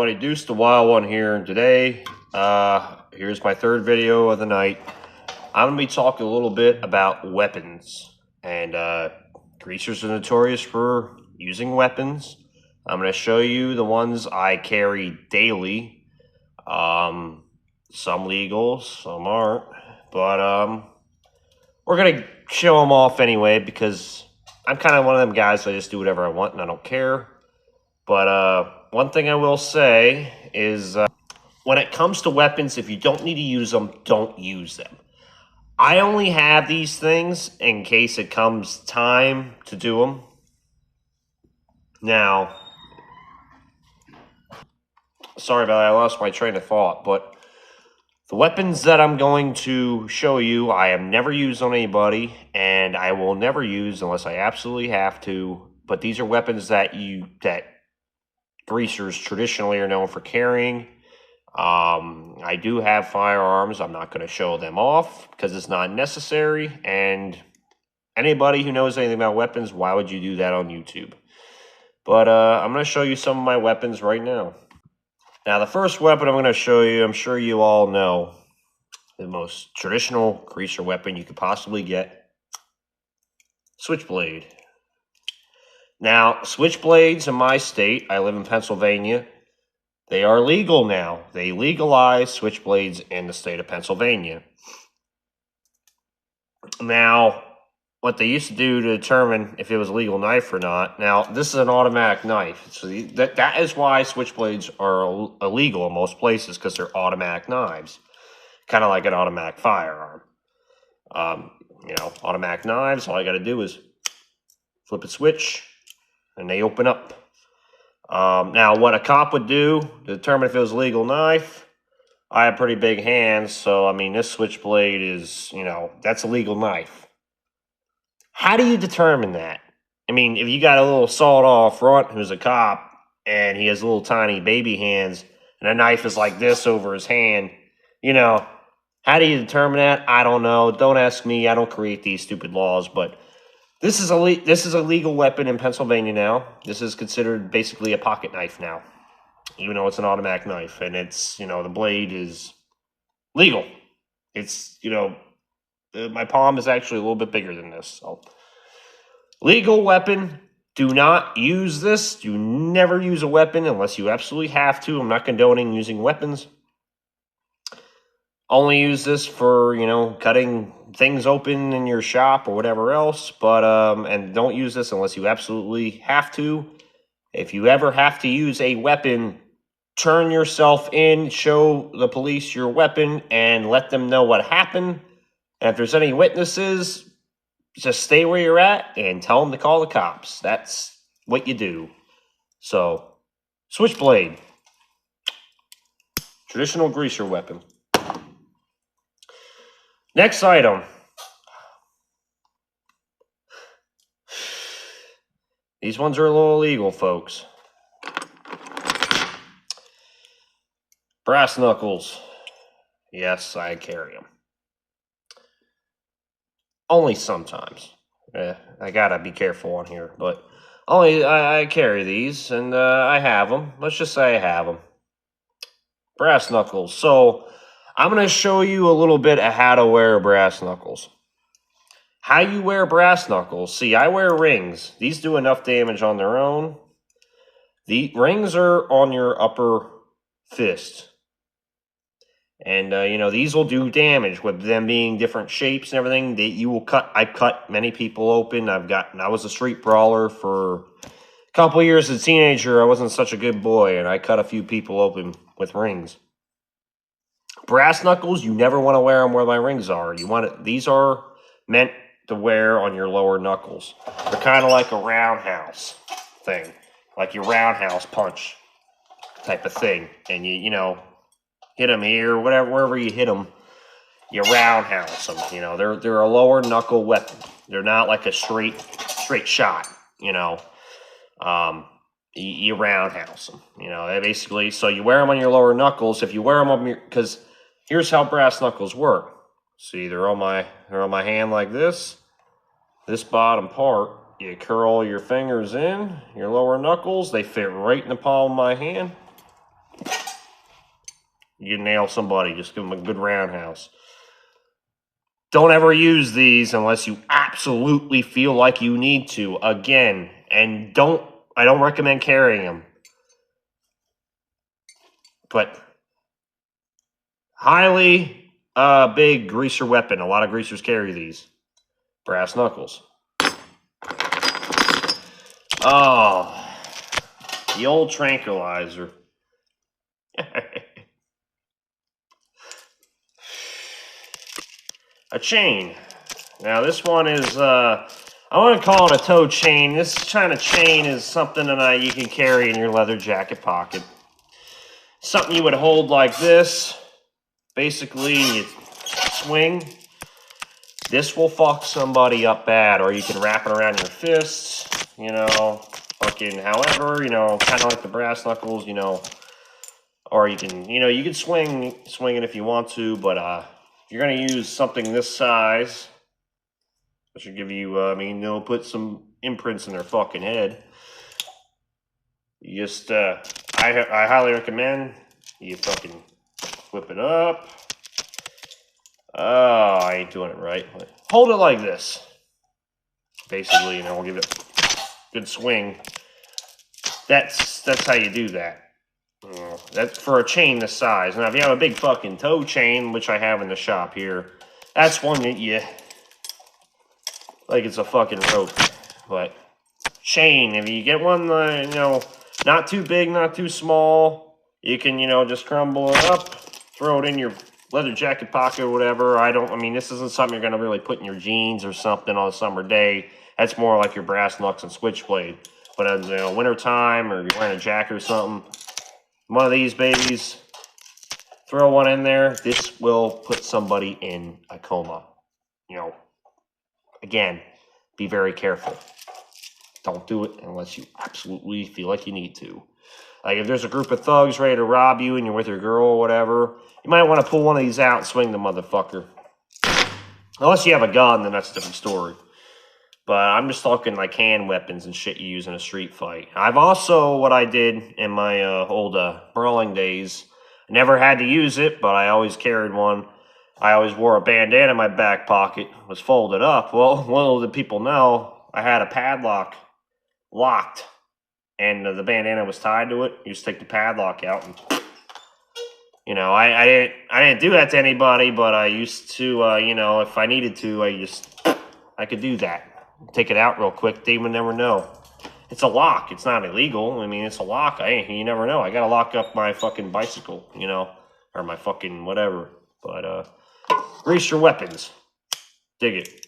everybody, Deuce the Wild One here, and today, here's my third video of the night. I'm going to be talking a little bit about weapons, and greasers are notorious for using weapons. I'm going to show you the ones I carry daily. Some legal, some aren't, but we're going to show them off anyway because I'm kind of one of them guys that I just do whatever I want and I don't care. But one thing I will say is when it comes to weapons, if you don't need to use them, don't use them. I only have these things in case it comes time to do them. Now, sorry about that, I lost my train of thought, but the weapons that I'm going to show you, I have never used on anybody, and I will never use unless I absolutely have to. But these are weapons that greasers traditionally are known for carrying. I do have firearms. I'm not going to show them off because it's not necessary. And anybody who knows anything about weapons, why would you do that on YouTube? But I'm going to show you some of my weapons right now. Now, the first weapon I'm going to show you, I'm sure you all know, the most traditional greaser weapon you could possibly get, switchblade. Now, switchblades in my state, I live in Pennsylvania, they are legal now. They legalized switchblades in the state of Pennsylvania. Now, what they used to do to determine if it was a legal knife or not, now, this is an automatic knife. So that is why switchblades are illegal in most places, because they're automatic knives. Kind of like an automatic firearm. Automatic knives, all I got to do is flip a switch, and they open up. Now, what a cop would do to determine if it was a legal knife, I have pretty big hands, so, I mean, this switchblade is, that's a legal knife. How do you determine that? I mean, if you got a little sawed-off front who's a cop, and he has little tiny baby hands, and a knife is like this over his hand, how do you determine that? I don't know. Don't ask me. I don't create these stupid laws, but this is a legal weapon in Pennsylvania now. This is considered basically a pocket knife now, even though it's an automatic knife, and it's, the blade is legal. It's, my palm is actually a little bit bigger than this. So, legal weapon. Do not use this. Do never use a weapon unless you absolutely have to. I'm not condoning using weapons. Only use this for, cutting things open in your shop or whatever else. But, and don't use this unless you absolutely have to. If you ever have to use a weapon, turn yourself in, show the police your weapon, and let them know what happened. And if there's any witnesses, just stay where you're at and tell them to call the cops. That's what you do. So, switchblade. Traditional greaser weapon. Next item. These ones are a little illegal, folks. Brass knuckles. Yes, I carry them. Only sometimes. I gotta be careful on here, but I carry these, and I have them. Let's just say I have them. Brass knuckles. So, I'm going to show you a little bit of how to wear brass knuckles. How you wear brass knuckles. See, I wear rings. These do enough damage on their own. The rings are on your upper fist. And, these will do damage with them being different shapes and everything. You will cut. I cut many people open. I was a street brawler for a couple of years as a teenager. I wasn't such a good boy, and I cut a few people open with rings. Brass knuckles, you never want to wear them where my rings are. These are meant to wear on your lower knuckles. They're kind of like a roundhouse thing, like your roundhouse punch type of thing. And you hit them here, wherever you hit them, you roundhouse them. They're a lower knuckle weapon. They're not like a straight shot. You roundhouse them. They basically, so you wear them on your lower knuckles. If you wear them on because here's how brass knuckles work. See, they're on my hand like this. This bottom part, you curl your fingers in, your lower knuckles. They fit right in the palm of my hand. You nail somebody, just give them a good roundhouse. Don't ever use these unless you absolutely feel like you need to. Again, and I don't recommend carrying them. But highly big greaser weapon. A lot of greasers carry these. Brass knuckles. Oh, the old tranquilizer. A chain. Now this one is, I want to call it a toe chain. This kind of chain is something that you can carry in your leather jacket pocket. Something you would hold like this. Basically, you swing. This will fuck somebody up bad, or you can wrap it around your fists, you know, fucking however, you know, kind of like the brass knuckles, you know, or you can, you know, you can swing it if you want to, but if you're going to use something this size, that should give you, I mean, they'll put some imprints in their fucking head. You just, I highly recommend you fucking whip it up. Oh, I ain't doing it right. Hold it like this. Basically, you know, we'll give it a good swing. That's how you do that. That's for a chain this size. Now, if you have a big fucking toe chain, which I have in the shop here, that's one that you, like it's a fucking rope. But chain, if you get one, you know, not too big, not too small, you can, you know, just crumble it up, throw it in your leather jacket pocket or whatever. I mean, this isn't something you're going to really put in your jeans or something on a summer day. That's more like your brass knucks and switchblade. But in, you know, winter time, or you're wearing a jacket or something, one of these babies, throw one in there. This will put somebody in a coma. You know, again, be very careful. Don't do it unless you absolutely feel like you need to. Like if there's a group of thugs ready to rob you and you're with your girl or whatever, you might want to pull one of these out and swing the motherfucker. Unless you have a gun, then that's a different story. But I'm just talking like hand weapons and shit you use in a street fight. I've also, what I did in my old brawling days, I never had to use it, but I always carried one. I always wore a bandana in my back pocket, was folded up. Well, little did people know, I had a padlock locked, and the bandana was tied to it. You just take the padlock out, and you know, I didn't do that to anybody, but I used to, you know, if I needed to, I could do that. Take it out real quick. They would never know. It's a lock. It's not illegal. I mean, it's a lock. You never know. I gotta lock up my fucking bicycle, you know, or my fucking whatever. But grease your weapons. Dig it.